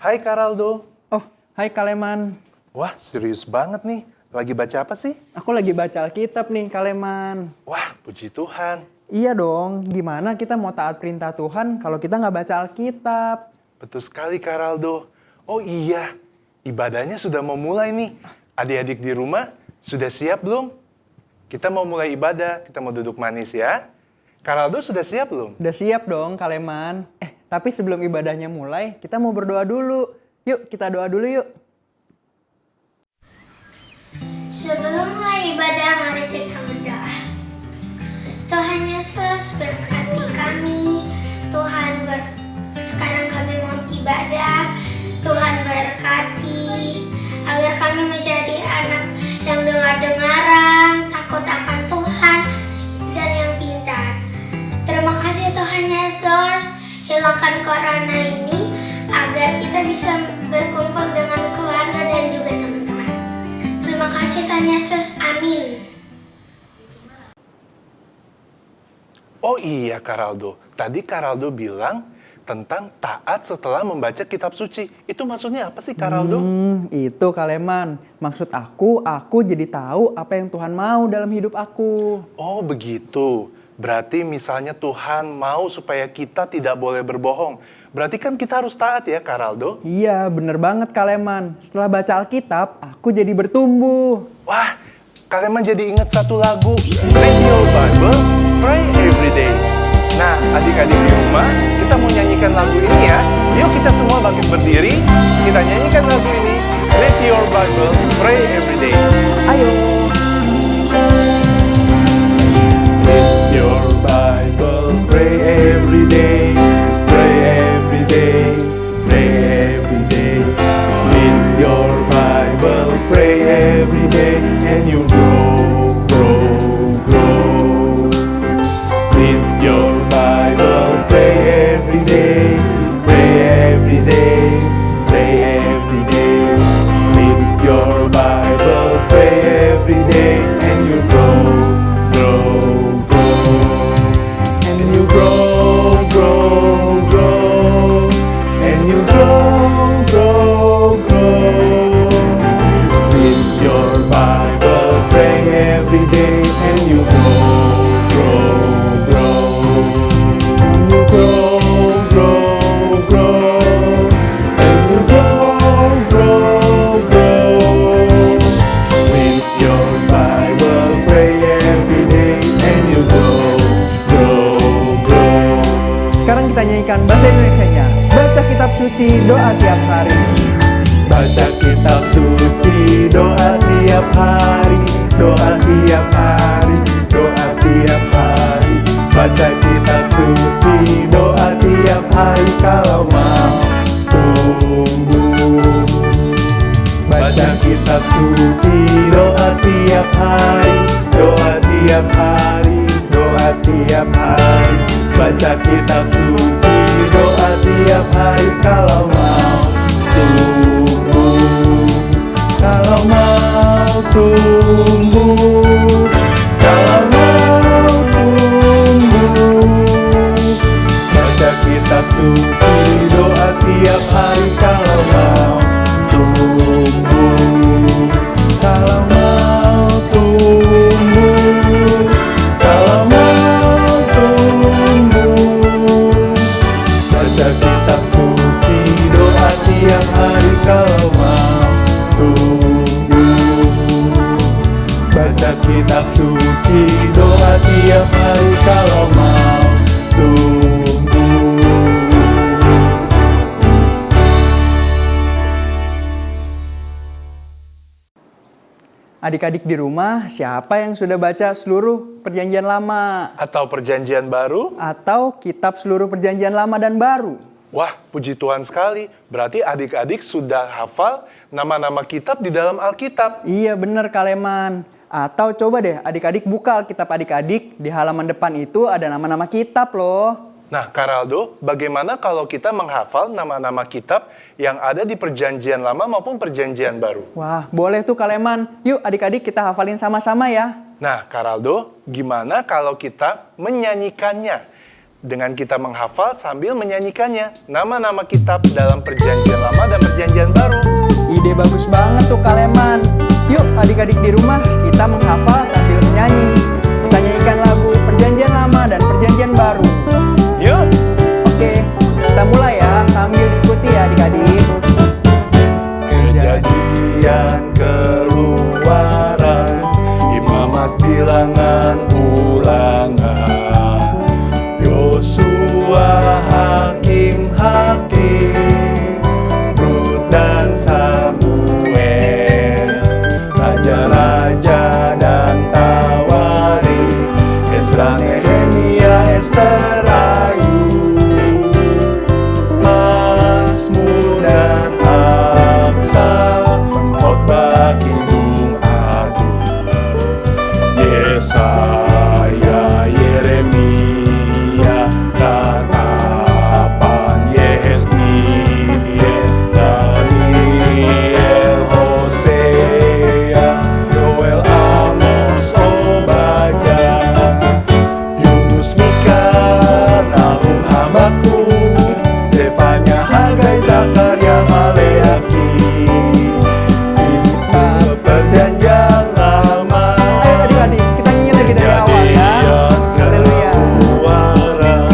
Hai Karaldo. Oh, hai Kaleman. Wah, serius banget nih. Lagi baca apa sih? Aku lagi baca Alkitab nih, Kaleman. Wah, puji Tuhan. Iya dong, gimana kita mau taat perintah Tuhan kalau kita nggak baca Alkitab? Betul sekali Karaldo. Oh iya, ibadahnya sudah mau mulai nih. Adik-adik di rumah, sudah siap belum? Kita mau mulai ibadah, kita mau duduk manis ya. Karaldo sudah siap belum? Udah siap dong, Kaleman. Tapi sebelum ibadahnya mulai, kita mau berdoa dulu. Yuk, kita doa dulu yuk. Sebelum mulai ibadah, mari kita berdoa. Tuhan Yesus, berkati kami. Sekarang kami mau ibadah. Tuhan berkati agar kami menjadi anak yang dengar-dengaran, takut akan Tuhan, dan yang pintar. Terima kasih Tuhan Yesus, hilangkan corona ini agar kita bisa berkumpul dengan keluarga dan juga teman-teman. Terima kasih Tuhan Yesus, amin. Oh iya Karaldo, tadi Karaldo bilang tentang taat setelah membaca kitab suci. Itu maksudnya apa sih Karaldo? Itu Kaleman. Maksud aku jadi tahu apa yang Tuhan mau dalam hidup aku. Oh begitu, berarti misalnya Tuhan mau supaya kita tidak boleh berbohong. Berarti kan kita harus taat ya Karaldo? Iya, bener banget Kaleman. Setelah baca Alkitab, aku jadi bertumbuh. Wah, kalian jadi ingat satu lagu, Read Your Bible, Pray Every Day. Nah, adik-adik di rumah, kita mau nyanyikan lagu ini ya. Yuk kita semua bangkit berdiri, kita nyanyikan lagu ini, Read Your Bible, Pray Every Day. Ayo. Read your Bible, pray every day, pray every day, pray every day. Read your Bible, pray every day, and you grow, grow, grow. Read your Bible, pray every day, pray every day, pray every day. Read your Bible, pray every day, and you grow, grow, grow. And you grow, grow, grow. And you grow, grow, grow. Read your Bible, pray every day, and you grow, grow, grow. And you grow, grow, grow. And you grow, grow, grow. Read your Bible, pray every day, and you grow, grow, grow. Sekarang kita nyanyikan bahasa Indonesianya. Baca kitab suci, doa tiap hari. Baca kitab suci, doa tiap hari, doa tiap hari, doa tiap hari. Baca kitab suci, doa tiap hari kalau mau tumbuh. Baca kitab suci, doa tiap hari, doa tiap hari, doa tiap hari. Baca kitab suci, doa tiap hari kalau mau tumbuh. Kalau mau tumbuh, kalau mau tumbuh. Baca kitab suci, doa tiap hari kalau mau tumbuh. Kalau mau tumbuh, kalau mau tumbuh. Baca kitab suci, doa tiap hari kalau mau tumbuh. Baca kitab suci, doa tiap hari kalau mau tumbuh. Adik-adik di rumah, siapa yang sudah baca seluruh perjanjian lama? Atau perjanjian baru? Atau kitab seluruh perjanjian lama dan baru? Wah, puji Tuhan sekali. Berarti adik-adik sudah hafal nama-nama kitab di dalam Alkitab. Iya bener Kaleman. Atau coba deh adik-adik buka Alkitab adik-adik. Di halaman depan itu ada nama-nama kitab loh. Nah, Karaldo, bagaimana kalau kita menghafal nama-nama kitab yang ada di perjanjian lama maupun perjanjian baru? Wah, boleh tuh Kaleman. Yuk adik-adik kita hafalin sama-sama ya. Nah, Karaldo, gimana kalau kita menyanyikannya? dengan kita menghafal sambil menyanyikannya nama-nama kitab dalam Perjanjian Lama dan Perjanjian Baru. Ide bagus banget tuh Kaleman. Yuk adik-adik di rumah kita menghafal sambil menyanyi. Kita nyanyikan lagu Perjanjian Lama dan Perjanjian Baru. Yuk! Oke, kita mulai ya sambil diikuti ya adik-adik. Kejadian, Keluaran, Imamat, Bilangan, Ulangan, Yosua, Hakim, Rut dan Samuel, Raja-raja dan Tawari, Esra, Nehemia, Ester, Ayub, Mazmur dan Amsal, Khotbah, Kidung Agung, Yesaya, Yeremia, Tatapan, Yehezkiel, Daniel, Hosea, Yoel, Amos, Obadya, Yunus, Mika, Nahum, Habakuk, Zefanya, Hagai, Zakaria, Maleaki. Kitab Perjanjian Lama. Ayo adik-adik, kita nyanyi lagi dari awal ya. Haleluya. Keluaran,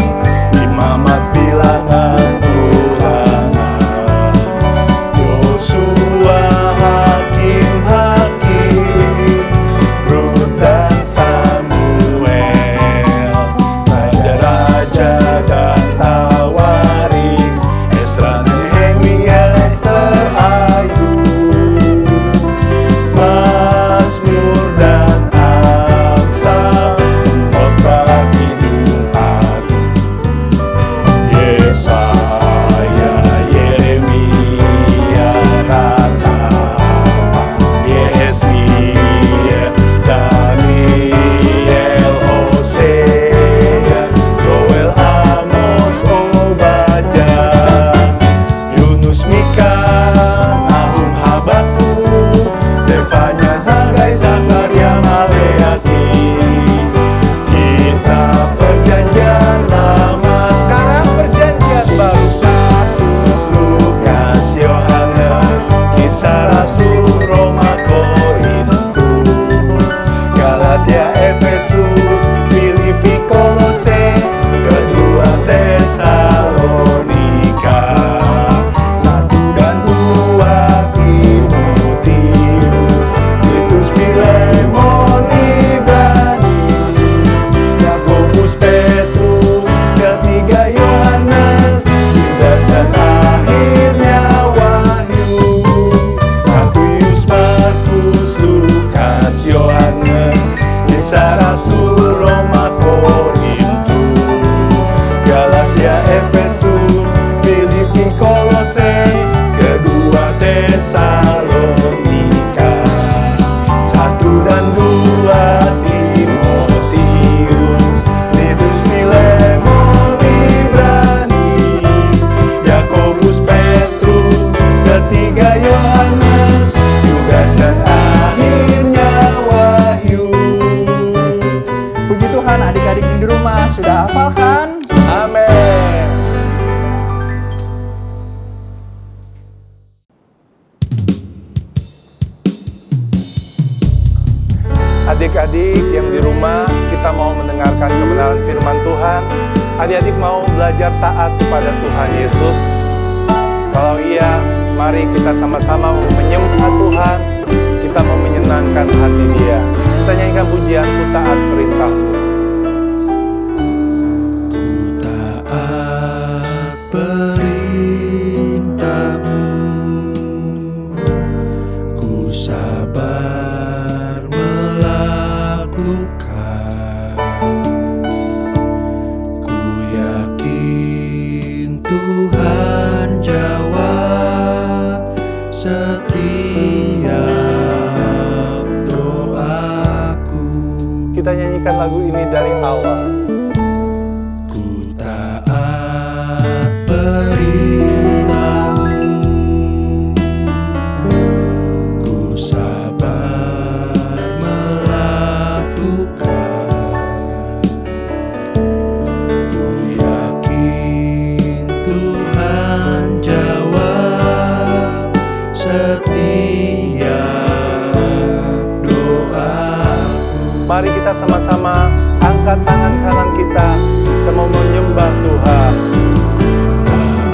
Imamat, Bilangan, Ulangan, Yosua, Hakim, Rut dan Samuel, Raja-raja dan Tawarik, Esra, Nehemia, Ester, Ayub, Mazmur dan Amsal, Khotbah, Kidung Agung, Yesaya, Yeremia, Tatapan, Yehezkiel, Daniel, Hosea, Yoel, Amos, Obadya, Yunus, Mika, Nahum, Habakuk, Zefanya, Hagai, Zakaria, Maleaki. Kitab Perjanjian Lama. Sekarang Perjanjian Baru. Markus, Lukas, Yohanes, Kisah Rasul, Roma, Korintus, Galatia, Efesus, Filipi, Kolose, kedua Tesalonika, 1 dan 2 Timotius, Titus, Filemon, Ibrani, Yakobus, Petrus, ketiga Yohanes, Yudas dan akhirnya Wahyu, Matius, Markus, Lukas, Yohanes, Kisah Rasul, Roma, Korintus, Galatia, Efesus, Filipi, Kolose, kedua Tesalonika, 1 dan 2 Timotius, Titus, Filemon, Ibrani, Yakobus, Petrus, ketiga Yohanes, Yudas dan akhirnya Wahyu. Puji Tuhan adik-adik di rumah sudah hafal kan? Amin. Adik-adik yang di rumah, kita mau mendengarkan kebenaran firman Tuhan. Adik-adik mau belajar taat kepada Tuhan Yesus? Kalau iya, mari kita sama-sama menyembah Tuhan. Kita mau menyenangkan hati Dia. Kita nyanyikan pujian Ku Taat Perintah-Mu. Taat perintah-Mu, ku sabar melakukan. Ku yakin Tuhan jawab setiap doaku. Kita nyanyikan lagu ini dari awal. Ku taat perintah-Mu, ku sabar melakukan. Ku kita sama-sama angkat tangan kanan kita mau menyembah Tuhan.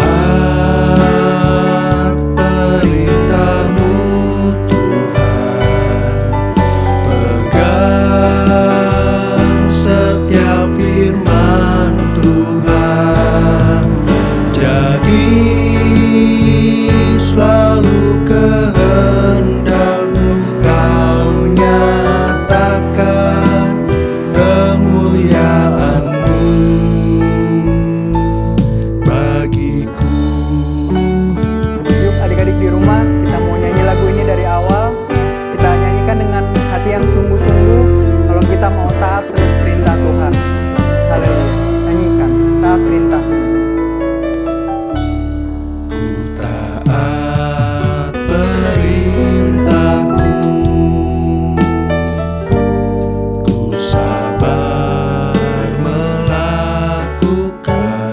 Taat perintah-Mu Tuhan, pegang setiap firman Tuhan, jadi selalu kehendak-Mu Kau nyatakan kemuliaan-Mu bagiku. Yuk adik-adik di rumah, kita mau nyanyi lagu ini dari awal. Kita nyanyikan dengan hati yang sungguh-sungguh kalau kita mau taat terus perintah Tuhan. Haleluya. Nyanyikan, taat perintah. Taat perintah-Mu, ku sabar melakukan,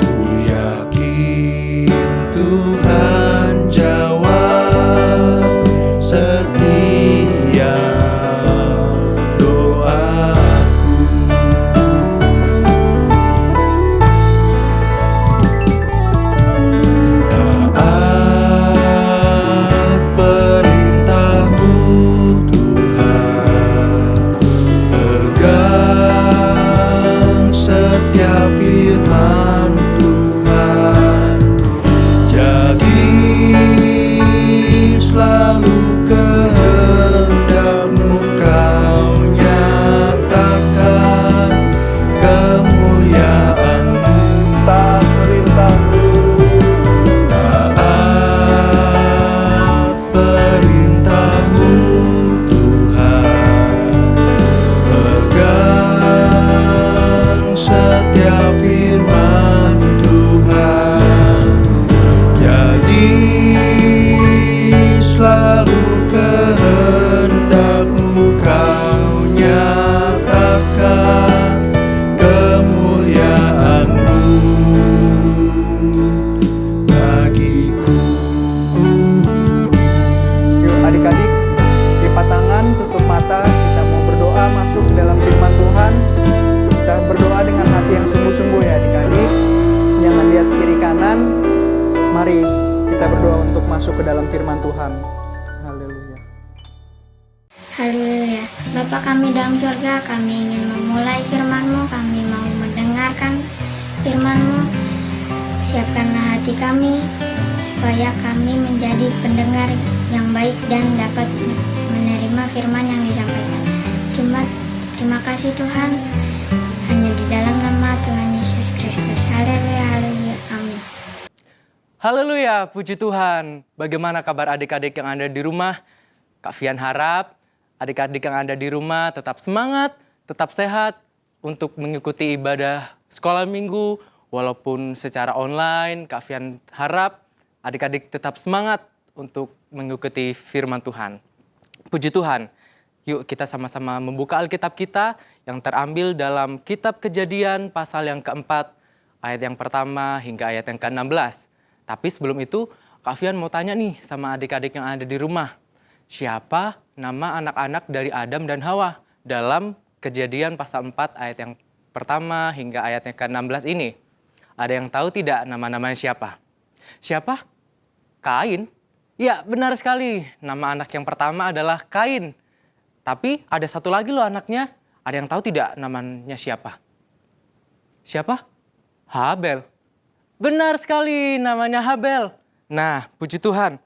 ku yakin Tuhan jawab setiap doaku. Taat perintah-Mu Tuhan, pegang setiap firman Tuhan, jadi selalu kehendak-Mu Kau nyatakan kemuliaan-Mu. Taat perintah-Mu, Taat perintah-Mu Tuhan, pegang setiap firman Tuhan, jadi selalu kehendak-Mu Kau nyatakan kemuliaan-Mu bagiku. Yuk adik-adik, lipat tangan, tutup mata, kita mau berdoa masuk ke dalam firman Tuhan. Kita berdoa dengan hati yang sungguh-sungguh ya adik-adik. Jangan lihat kiri kanan. Mari kita berdoa untuk masuk ke dalam firman Tuhan. Haleluya. Haleluya. Bapa kami dalam surga, kami ingin memulai firman-Mu, kami mau mendengarkan firman-Mu. Siapkanlah hati kami, supaya kami menjadi pendengar yang baik dan dapat menerima firman yang disampaikan. Terima kasih Tuhan, hanya di dalam nama Tuhan Yesus Kristus. Haleluya, haleluya, amin. Haleluya, puji Tuhan. Bagaimana kabar adik-adik yang ada di rumah? Kak Fian harap adik-adik yang ada di rumah tetap semangat, tetap sehat untuk mengikuti ibadah sekolah minggu. Walaupun secara online, Kak Fian harap adik-adik tetap semangat untuk mengikuti firman Tuhan. Puji Tuhan, yuk kita sama-sama membuka Alkitab kita yang terambil dalam kitab Kejadian pasal yang keempat, ayat yang pertama hingga ayat yang ke-16. Tapi sebelum itu, Kak Fian mau tanya nih sama adik-adik yang ada di rumah. Siapa nama anak-anak dari Adam dan Hawa dalam Kejadian pasal 4 ayat yang pertama hingga ayat yang ke-16 ini? Ada yang tahu tidak nama-namanya siapa? Siapa? Kain. Ya, benar sekali. Nama anak yang pertama adalah Kain. Tapi ada satu lagi loh anaknya. Ada yang tahu tidak namanya siapa? Siapa? Habel. Benar sekali, namanya Habel. Nah, puji Tuhan.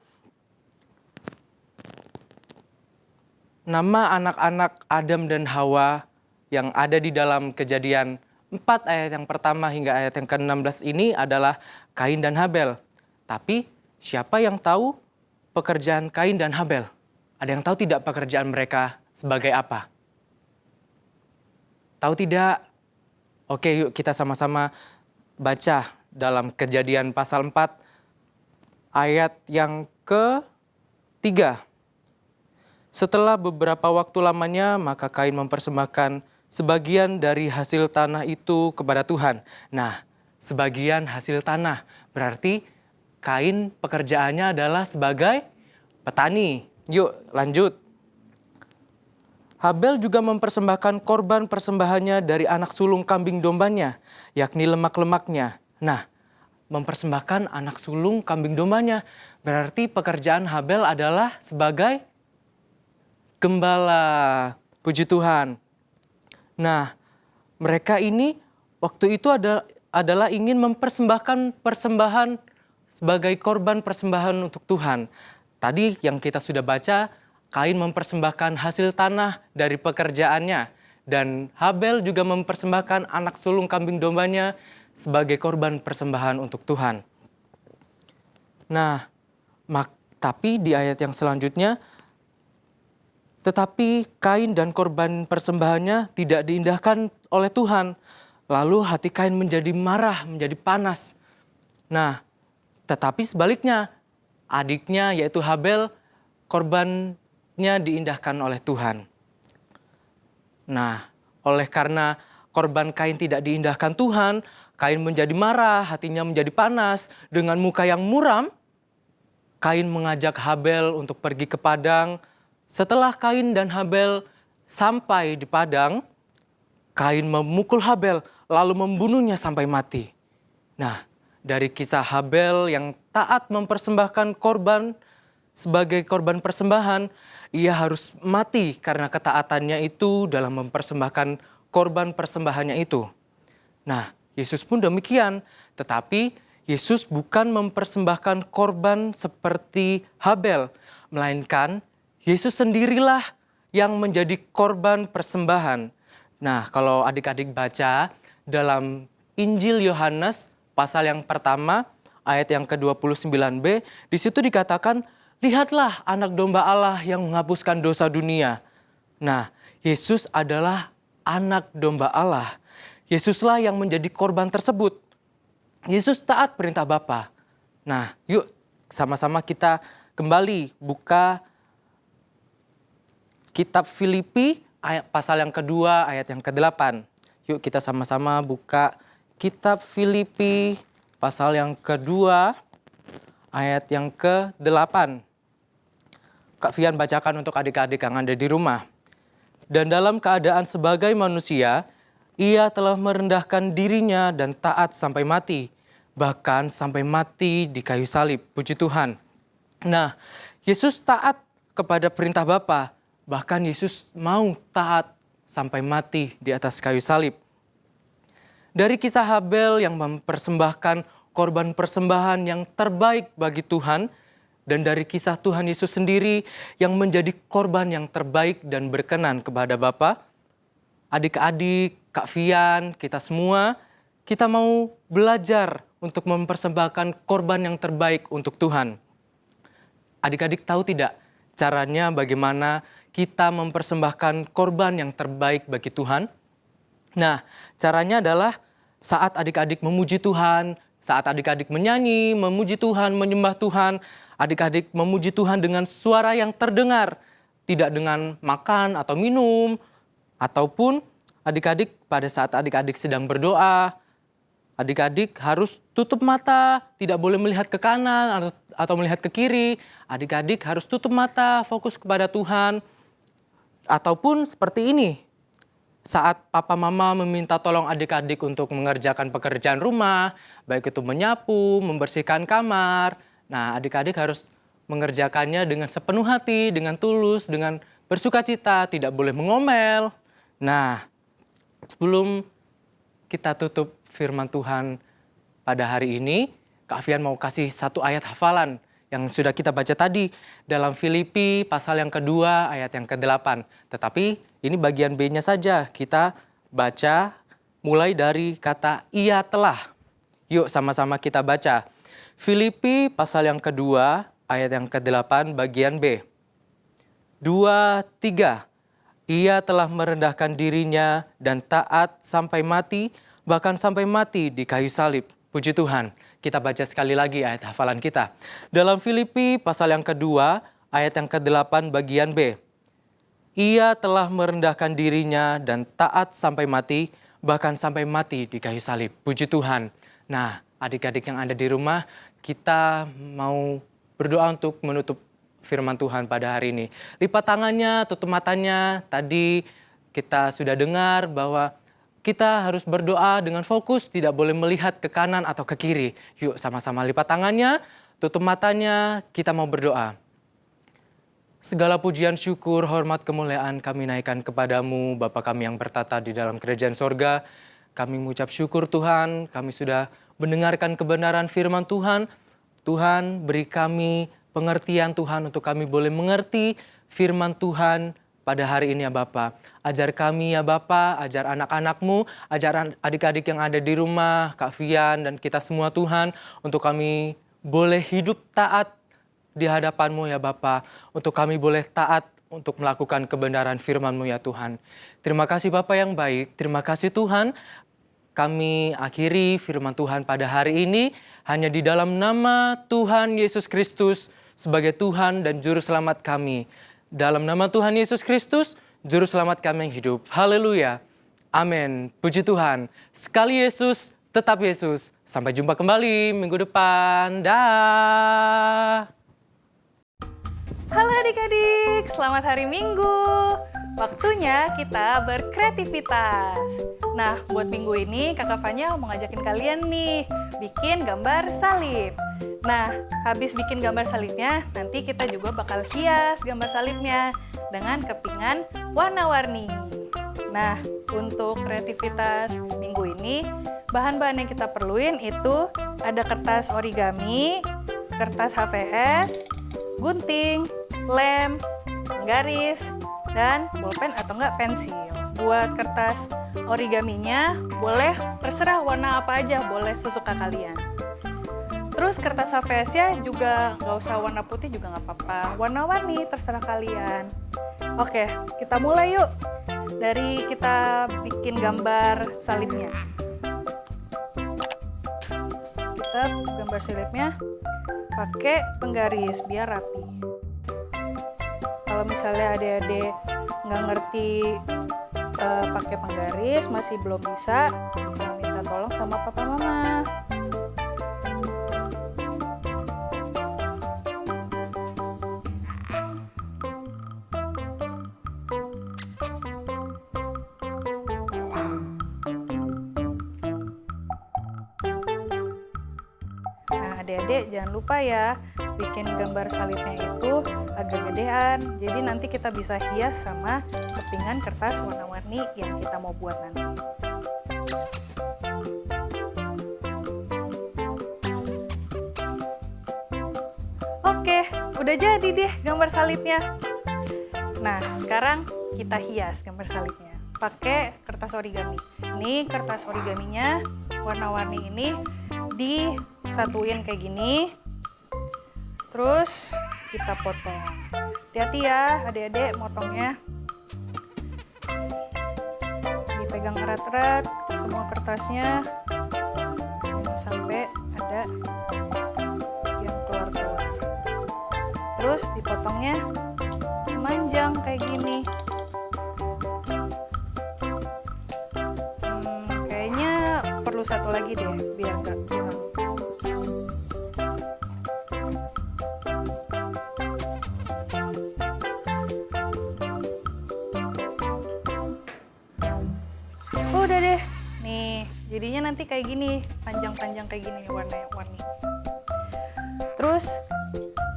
Nama anak-anak Adam dan Hawa yang ada di dalam Kejadian 4 ayat yang pertama hingga ayat yang ke-16 ini adalah Kain dan Habel. Tapi siapa yang tahu pekerjaan Kain dan Habel? Ada yang tahu tidak pekerjaan mereka sebagai apa? Tahu tidak? Oke, yuk kita sama-sama baca dalam Kejadian pasal 4 ayat yang ke-3. Setelah beberapa waktu lamanya, maka Kain mempersembahkan sebagian dari hasil tanah itu kepada Tuhan. Nah, sebagian hasil tanah berarti Kain pekerjaannya adalah sebagai petani. Yuk lanjut. Habel juga mempersembahkan korban persembahannya dari anak sulung kambing dombanya, yakni lemak-lemaknya. Nah, mempersembahkan anak sulung kambing dombanya. Berarti pekerjaan Habel adalah sebagai gembala. Puji Tuhan. Nah, mereka ini waktu itu adalah ingin mempersembahkan persembahan sebagai korban persembahan untuk Tuhan. Tadi yang kita sudah baca, Kain mempersembahkan hasil tanah dari pekerjaannya. Dan Habel juga mempersembahkan anak sulung kambing dombanya sebagai korban persembahan untuk Tuhan. Nah, tapi di ayat yang selanjutnya, tetapi Kain dan korban persembahannya tidak diindahkan oleh Tuhan. Lalu hati Kain menjadi marah, menjadi panas. Nah, tetapi sebaliknya, adiknya yaitu Habel, korbannya diindahkan oleh Tuhan. Nah, oleh karena korban Kain tidak diindahkan Tuhan, Kain menjadi marah, hatinya menjadi panas. Dengan muka yang muram, Kain mengajak Habel untuk pergi ke padang. Setelah Kain dan Habel sampai di padang, Kain memukul Habel lalu membunuhnya sampai mati. Nah, dari kisah Habel yang taat mempersembahkan korban sebagai korban persembahan, ia harus mati karena ketaatannya itu dalam mempersembahkan korban persembahannya itu. Nah, Yesus pun demikian, tetapi Yesus bukan mempersembahkan korban seperti Habel, melainkan Yesus sendirilah yang menjadi korban persembahan. Nah, kalau adik-adik baca dalam Injil Yohanes pasal yang pertama, ayat yang ke-29b, di situ dikatakan, lihatlah anak domba Allah yang menghapuskan dosa dunia. Nah, Yesus adalah anak domba Allah. Yesuslah yang menjadi korban tersebut. Yesus taat perintah Bapa. Nah, yuk sama-sama kita kembali buka kitab Filipi pasal yang kedua ayat yang ke-8. Yuk kita sama-sama buka kitab Filipi pasal yang kedua ayat yang ke-8. Kak Fian bacakan untuk adik-adik yang ada di rumah. Dan dalam keadaan sebagai manusia, ia telah merendahkan dirinya dan taat sampai mati. Bahkan sampai mati di kayu salib. Puji Tuhan. Nah, Yesus taat kepada perintah Bapa. Bahkan Yesus mau taat sampai mati di atas kayu salib. Dari kisah Habel yang mempersembahkan korban persembahan yang terbaik bagi Tuhan, dan dari kisah Tuhan Yesus sendiri yang menjadi korban yang terbaik dan berkenan kepada Bapa, adik-adik, Kak Fian, kita semua, kita mau belajar untuk mempersembahkan korban yang terbaik untuk Tuhan. Adik-adik tahu tidak caranya bagaimana kita mempersembahkan korban yang terbaik bagi Tuhan? Nah, caranya adalah saat adik-adik memuji Tuhan, saat adik-adik menyanyi, memuji Tuhan, menyembah Tuhan, adik-adik memuji Tuhan dengan suara yang terdengar, tidak dengan makan atau minum, ataupun adik-adik pada saat adik-adik sedang berdoa, adik-adik harus tutup mata, tidak boleh melihat ke kanan atau melihat ke kiri, adik-adik harus tutup mata, fokus kepada Tuhan, ataupun seperti ini. Saat papa mama meminta tolong adik-adik untuk mengerjakan pekerjaan rumah, baik itu menyapu, membersihkan kamar. Nah, adik-adik harus mengerjakannya dengan sepenuh hati, dengan tulus, dengan bersukacita, tidak boleh mengomel. Nah, sebelum kita tutup firman Tuhan pada hari ini, Kak Fian mau kasih satu ayat hafalan yang sudah kita baca tadi dalam Filipi pasal yang kedua ayat yang ke-8. Tetapi ini bagian B-nya saja. Kita baca mulai dari kata ia telah. Yuk sama-sama kita baca. Filipi pasal yang kedua ayat yang ke-8 bagian B. 2, 3. Ia telah merendahkan dirinya dan taat sampai mati, bahkan sampai mati di kayu salib. Puji Tuhan. Kita baca sekali lagi ayat hafalan kita. Dalam Filipi pasal yang kedua, ayat yang ke-8 bagian B. Ia telah merendahkan dirinya dan taat sampai mati, bahkan sampai mati di kayu salib. Puji Tuhan. Nah, adik-adik yang ada di rumah, kita mau berdoa untuk menutup firman Tuhan pada hari ini. Lipat tangannya, tutup matanya. Tadi kita sudah dengar bahwa kita harus berdoa dengan fokus, tidak boleh melihat ke kanan atau ke kiri. Yuk sama-sama lipat tangannya, tutup matanya, kita mau berdoa. Segala pujian, syukur, hormat, kemuliaan kami naikkan kepadamu, Bapa kami yang bertata di dalam kerajaan sorga. Kami mengucap syukur Tuhan, kami sudah mendengarkan kebenaran firman Tuhan. Tuhan, beri kami pengertian Tuhan untuk kami boleh mengerti firman Tuhan pada hari ini ya Bapa. Ajar kami ya Bapa, ajar anak-anak-Mu, ajar adik-adik yang ada di rumah, Kak Fian dan kita semua Tuhan, untuk kami boleh hidup taat di hadapan-Mu ya Bapa, untuk kami boleh taat untuk melakukan kebenaran firman-Mu ya Tuhan. Terima kasih Bapa yang baik, terima kasih Tuhan. Kami akhiri firman Tuhan pada hari ini hanya di dalam nama Tuhan Yesus Kristus sebagai Tuhan dan Juru Selamat kami. Dalam nama Tuhan Yesus Kristus, Juru Selamat kami yang hidup. Haleluya. Amin. Puji Tuhan. Sekali Yesus, tetap Yesus. Sampai jumpa kembali minggu depan. Dah. Halo adik-adik, selamat hari Minggu. Waktunya kita berkreativitas. Nah, buat minggu ini Kakak Fanya mau ngajakin kalian nih bikin gambar salib. Nah, habis bikin gambar salibnya, nanti kita juga bakal hias gambar salibnya dengan kepingan warna-warni. Nah, untuk kreativitas minggu ini, bahan-bahan yang kita perluin itu ada kertas origami, kertas HVS, gunting, lem, garis, dan bolpen atau enggak pensil. Buat kertas origaminya boleh terserah warna apa aja, boleh sesuka kalian. Terus kertas HVS-nya juga nggak usah warna putih juga nggak apa-apa, warna-warni terserah kalian. Oke, kita mulai yuk. Dari kita bikin gambar salibnya. Kita gambar salibnya pakai penggaris biar rapi. Kalau misalnya adik-adik nggak ngerti pakai penggaris, masih belum bisa minta tolong sama papa mama. Nah, adik-adik jangan lupa ya, bikin gambar salibnya itu agak gedean. Jadi nanti kita bisa hias sama kepingan kertas warna-warni yang kita mau buat nanti. Oke, udah jadi deh gambar salibnya. Nah, sekarang kita hias gambar salibnya pakai kertas origami. Ini kertas origaminya warna-warni ini disatuin kayak gini. Terus kita potong. Hati-hati ya adik-adik motongnya. Dipegang erat-erat semua kertasnya. Jangan sampai ada yang keluar-keluar. Terus dipotongnya panjang kayak gini. Kayaknya perlu satu lagi deh biar nggak kurang. Udah deh, nih jadinya nanti kayak gini, panjang-panjang kayak gini warna-warni. Terus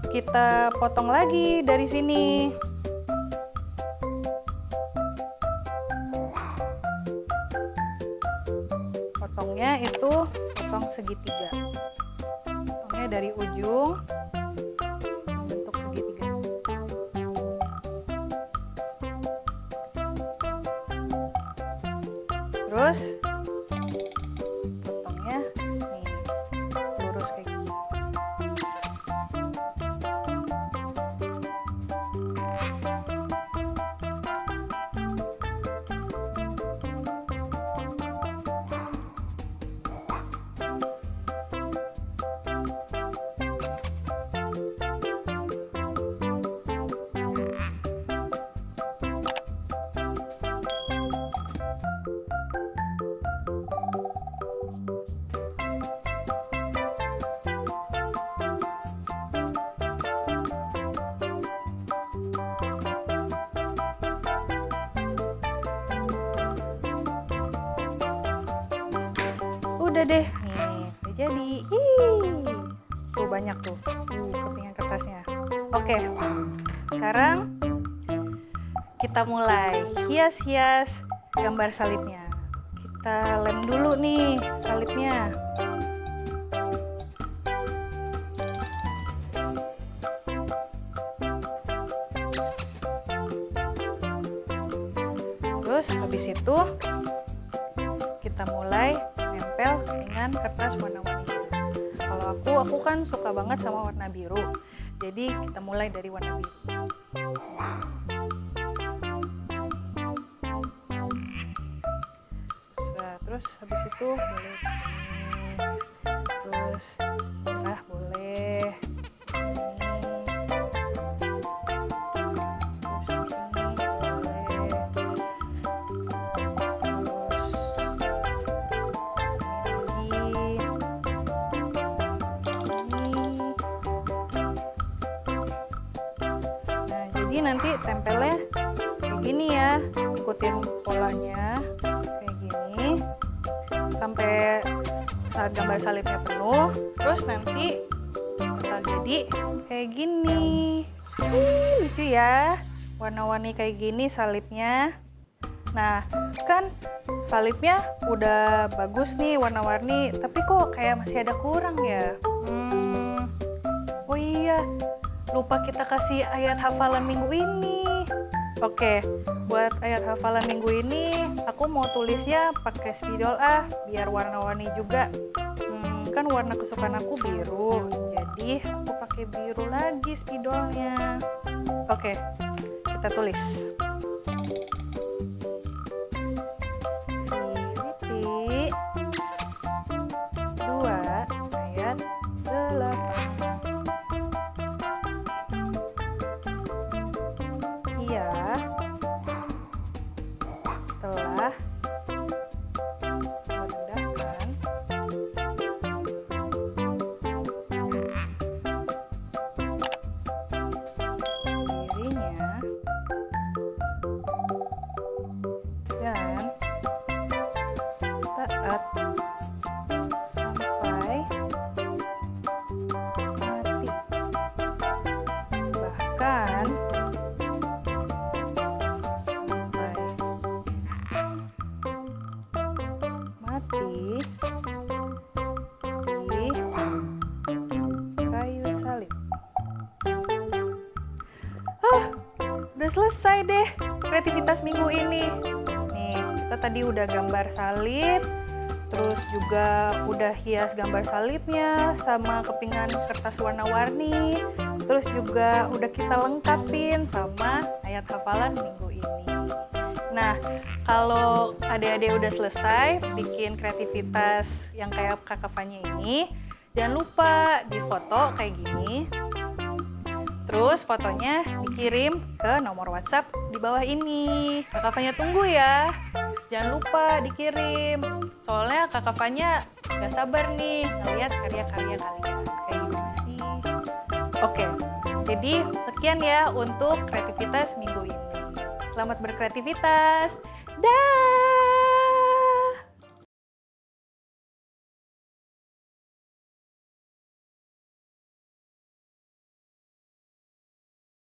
kita potong lagi dari sini. Potongnya itu potong segitiga. Potongnya dari ujung bentuk segitiga. Terus potongnya nih lurus kayak gini. udah deh. Nih, udah jadi. Ih, tuh banyak tuh. Kepingan kertasnya. Oke, sekarang kita mulai hias-hias gambar salibnya. Kita lem dulu nih salibnya. Terus habis itu kita mulai nempel dengan kertas warna-warni. Kalau aku kan suka banget sama warna biru. Jadi kita mulai dari warna biru. Terus habis itu boleh di sini. Terus merah boleh di sini. Terus di sini boleh. Terus sini lagi. Nah, jadi nanti tempelnya kayak gini ya, ikutin polanya kayak gini sampai saat gambar salibnya penuh. Terus nanti bakal jadi kayak gini. Lucu ya, warna-warni kayak gini salibnya. Nah, kan salibnya udah bagus nih warna-warni, tapi kok kayak masih ada kurang ya? Oh iya, lupa kita kasih ayat hafalan minggu ini. Oke, buat ayat hafalan minggu ini, aku mau tulisnya pakai spidol biar warna-warni juga. Kan warna kesukaan aku biru, jadi aku pakai biru lagi spidolnya. Oke, kita tulis. Filipi 2 ayat 8. Ia telah merendahkan dirinya dan taat sampai mati, bahkan sampai mati di kayu salib. Udah selesai deh kreativitas minggu ini. Nih, kita tadi udah gambar salib, terus juga udah hias gambar salibnya sama kepingan kertas warna-warni, terus juga udah kita lengkapin sama ayat hafalan minggu ini. Nah, kalau adik-adik udah selesai bikin kreativitas yang kayak Kakak Fanya ini, jangan lupa difoto kayak gini. Terus fotonya dikirim ke nomor WhatsApp di bawah ini. Kakak Fanya tunggu ya. Jangan lupa dikirim. Soalnya Kakak Fanya gak sabar nih ngeliat karya-karya kalian. Kayak gimana sih? Oke, jadi sekian ya untuk kreativitas minggu ini. Selamat berkreativitas. Dah.